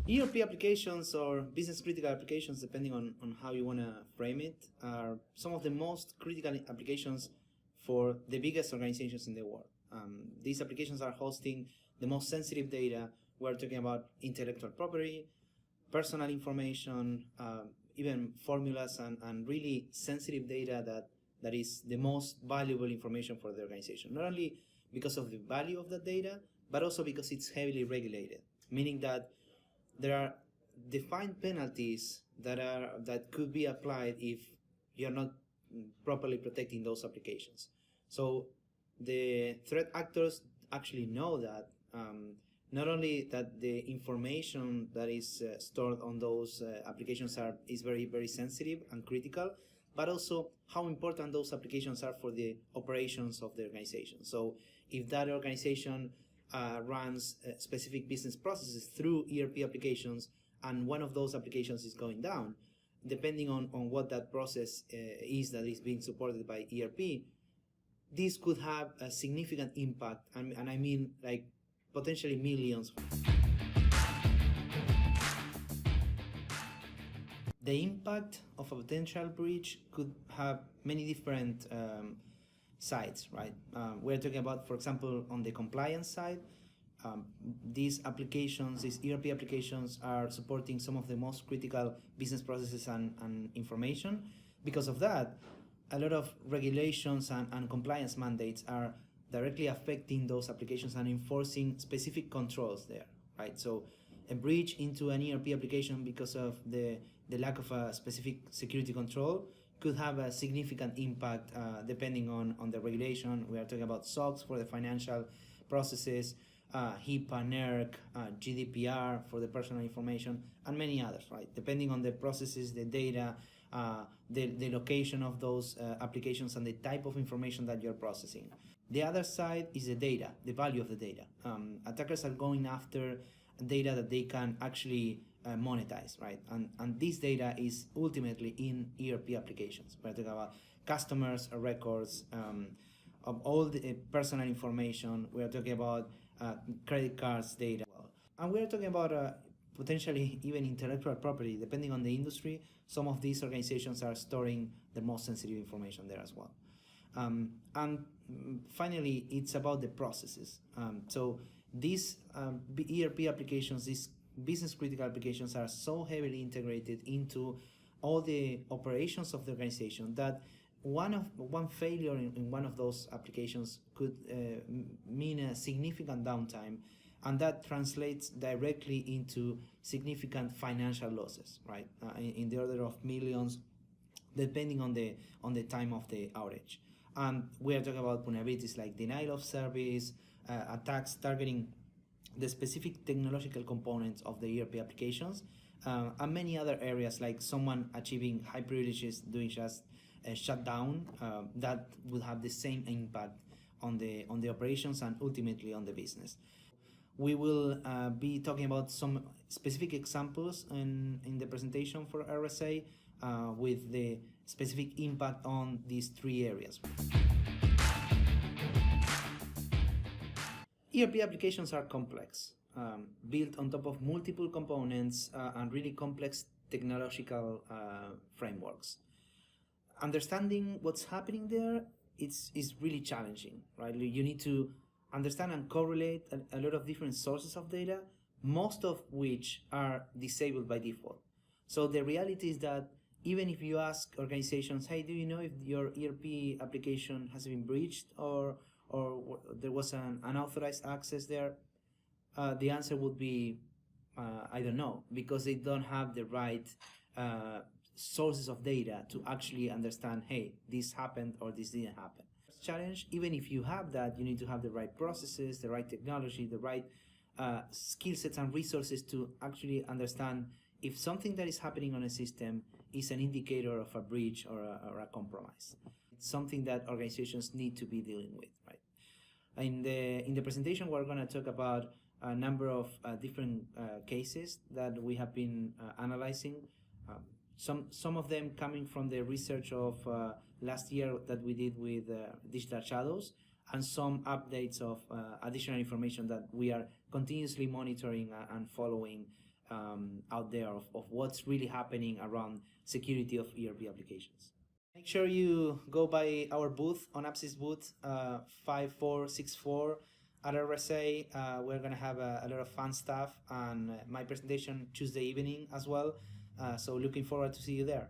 ERP applications or business critical applications, depending on how you want to frame it, are some of the most critical applications for the biggest organizations in the world. These applications are hosting the most sensitive data. We're talking about intellectual property, personal information, even formulas and really sensitive data that is the most valuable information for the organization. Not only because of the value of the data, but also because it's heavily regulated, meaning that there are defined penalties that could be applied if you're not properly protecting those applications. So the threat actors actually know that not only that the information that is stored on those applications is very, very sensitive and critical, but also how important those applications are for the operations of the organization. So if that organization runs specific business processes through ERP applications, and one of those applications is going down, depending on what that process is that is being supported by ERP, this could have a significant impact, and I mean like potentially millions. The impact of a potential breach could have many different sides, right? We're talking about, for example, on the compliance side, these applications, these ERP applications are supporting some of the most critical business processes and information. Because of that, a lot of regulations and compliance mandates are directly affecting those applications and enforcing specific controls there, right? So a breach into an ERP application because of the lack of a specific security control could have a significant impact depending on the regulation. We are talking about SOX for the financial processes, HIPAA, NERC, GDPR for the personal information, and many others, right? Depending on the processes, the data, the location of those applications, and the type of information that you're processing. The other side is the data, the value of the data. Attackers are going after data that they can actually monetize, right? And this data is ultimately in ERP applications. We're talking about customers, records, of all the personal information. We are talking about credit cards data. And we are talking about potentially even intellectual property. Depending on the industry, some of these organizations are storing the most sensitive information there as well. And finally, it's about the processes. So these ERP applications, these business critical applications are so heavily integrated into all the operations of the organization that one failure in one of those applications could mean a significant downtime, and that translates directly into significant financial losses, right? In the order of millions, depending on the time of the outage. And we are talking about vulnerabilities like denial of service, attacks targeting the specific technological components of the ERP applications, and many other areas like someone achieving high privileges doing just a shutdown that would have the same impact on the operations and ultimately on the business. We will be talking about some specific examples in the presentation for RSA with the specific impact on these three areas. ERP applications are complex, built on top of multiple components and really complex technological frameworks. Understanding what's happening there is really challenging, right? You need to understand and correlate a lot of different sources of data, most of which are disabled by default. So the reality is that even if you ask organizations, hey, do you know if your ERP application has been breached or there was an unauthorized access there, the answer would be, I don't know, because they don't have the right sources of data to actually understand, hey, this happened or this didn't happen. Challenge, even if you have that, you need to have the right processes, the right technology, the right skill sets and resources to actually understand if something that is happening on a system is an indicator of a breach or a compromise. It's something that organizations need to be dealing with, right? In the presentation, we're going to talk about a number of different cases that we have been analyzing. Some of them coming from the research of last year that we did with Digital Shadows, and some updates of additional information that we are continuously monitoring and following out there of what's really happening around security of ERP applications. Make sure you go by our booth, Onapsis booth 5464 at RSA. We're going to have a lot of fun stuff, and my presentation Tuesday evening as well. So looking forward to see you there.